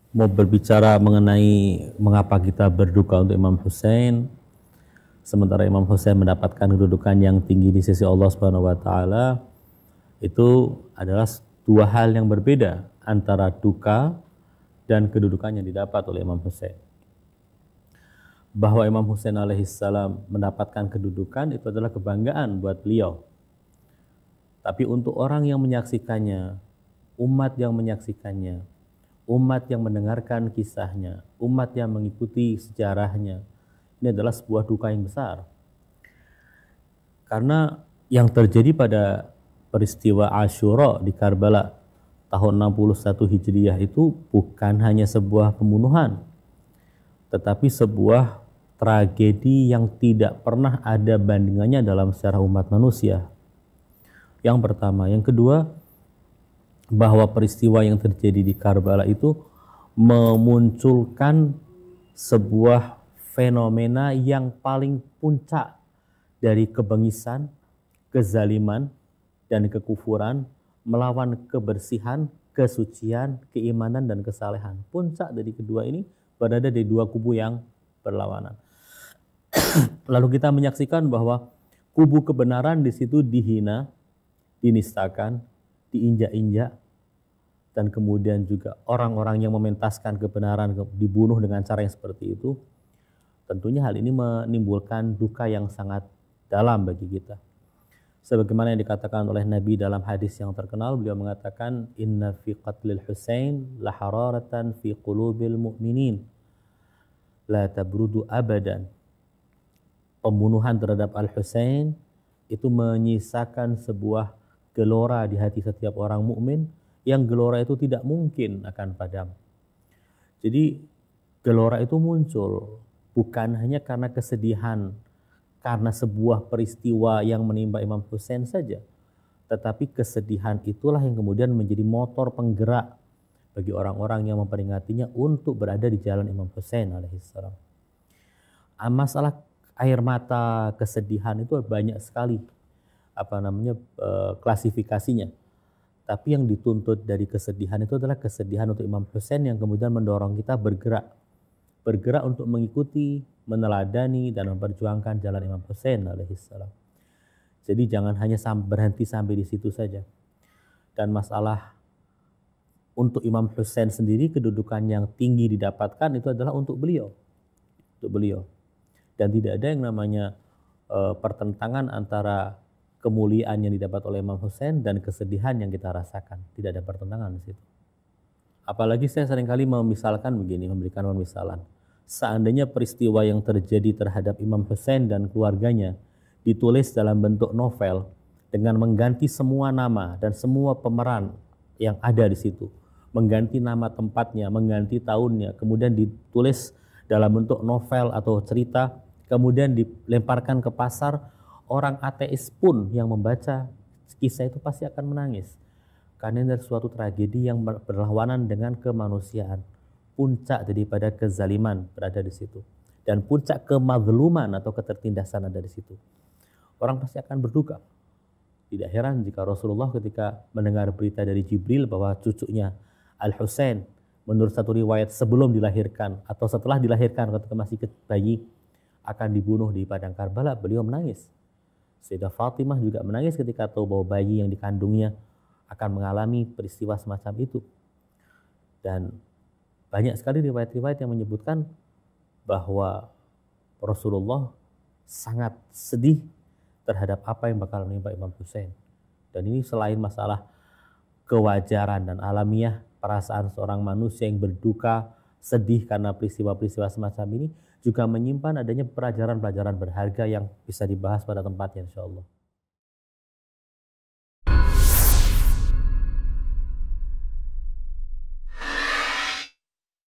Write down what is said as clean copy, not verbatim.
mau berbicara mengenai mengapa kita berduka untuk Imam Hussein, sementara Imam Hussein mendapatkan kedudukan yang tinggi di sisi Allah Subhanahu wa taala, itu adalah dua hal yang berbeda antara duka dan kedudukan yang didapat oleh Imam Hussein. Bahwa Imam Hussein alaihissalam mendapatkan kedudukan itu adalah kebanggaan buat beliau. Tapi untuk orang yang menyaksikannya, umat yang menyaksikannya, umat yang mendengarkan kisahnya, umat yang mengikuti sejarahnya, ini adalah sebuah duka yang besar. Karena yang terjadi pada peristiwa Asyura di Karbala tahun 61 Hijriah itu bukan hanya sebuah pembunuhan, tetapi sebuah tragedi yang tidak pernah ada bandingannya dalam sejarah umat manusia. Yang pertama. Yang kedua, bahwa peristiwa yang terjadi di Karbala itu memunculkan sebuah fenomena yang paling puncak dari kebengisan, kezaliman, dan kekufuran melawan kebersihan, kesucian, keimanan, dan kesalehan. Puncak dari kedua ini berada di dua kubu yang berlawanan. Lalu kita menyaksikan bahwa kubu kebenaran di situ dihina, dinistakan, diinjak-injak, dan kemudian juga orang-orang yang mementaskan kebenaran dibunuh dengan cara yang seperti itu. Tentunya hal ini menimbulkan duka yang sangat dalam bagi kita. Sebagaimana yang dikatakan oleh Nabi dalam hadis yang terkenal, beliau mengatakan, inna fi qatlil Husain la hararatan fi qulubil mu'minin la tabrudu abadan. Pembunuhan terhadap Al-Husain itu menyisakan sebuah gelora di hati setiap orang mukmin, yang gelora itu tidak mungkin akan padam. Jadi gelora itu muncul bukan hanya karena kesedihan, karena sebuah peristiwa yang menimpa Imam Hussein saja, tetapi kesedihan itulah yang kemudian menjadi motor penggerak bagi orang-orang yang memperingatinya untuk berada di jalan Imam Hussein alaihissalam. Masalah air mata, kesedihan itu banyak sekali klasifikasinya. Tapi yang dituntut dari kesedihan itu adalah kesedihan untuk Imam Hussein yang kemudian mendorong kita bergerak untuk mengikuti, meneladani, dan memperjuangkan jalan Imam Hussein alaihissalam. Jadi jangan hanya berhenti sampai di situ saja. Dan masalah untuk Imam Hussein sendiri, kedudukan yang tinggi didapatkan itu adalah untuk beliau. Dan tidak ada yang namanya pertentangan antara kemuliaan yang didapat oleh Imam Hussein dan kesedihan yang kita rasakan. Tidak ada pertentangan di situ. Apalagi saya seringkali memberikan pemisalan. Seandainya peristiwa yang terjadi terhadap Imam Hussein dan keluarganya ditulis dalam bentuk novel dengan mengganti semua nama dan semua pemeran yang ada di situ, mengganti nama tempatnya, mengganti tahunnya, kemudian ditulis dalam bentuk novel atau cerita, kemudian dilemparkan ke pasar, orang ateis pun yang membaca kisah itu pasti akan menangis. Karena ini adalah suatu tragedi yang berlawanan dengan kemanusiaan. Puncak daripada kezaliman berada di situ. Dan puncak kemazluman atau ketertindasan ada di situ. Orang pasti akan berduka. Tidak heran jika Rasulullah ketika mendengar berita dari Jibril bahwa cucunya Al-Husain, menurut satu riwayat sebelum dilahirkan atau setelah dilahirkan ketika masih bayi, akan dibunuh di padang Karbala, beliau menangis. Sayyidah Fatimah juga menangis ketika tahu bahwa bayi yang dikandungnya akan mengalami peristiwa semacam itu. Dan banyak sekali riwayat-riwayat yang menyebutkan bahwa Rasulullah sangat sedih terhadap apa yang bakal menimpa Imam Hussein. Dan ini selain masalah kewajaran dan alamiah perasaan seorang manusia yang berduka, sedih karena peristiwa-peristiwa semacam ini, juga menyimpan adanya pelajaran-pelajaran berharga yang bisa dibahas pada tempatnya, insya Allah.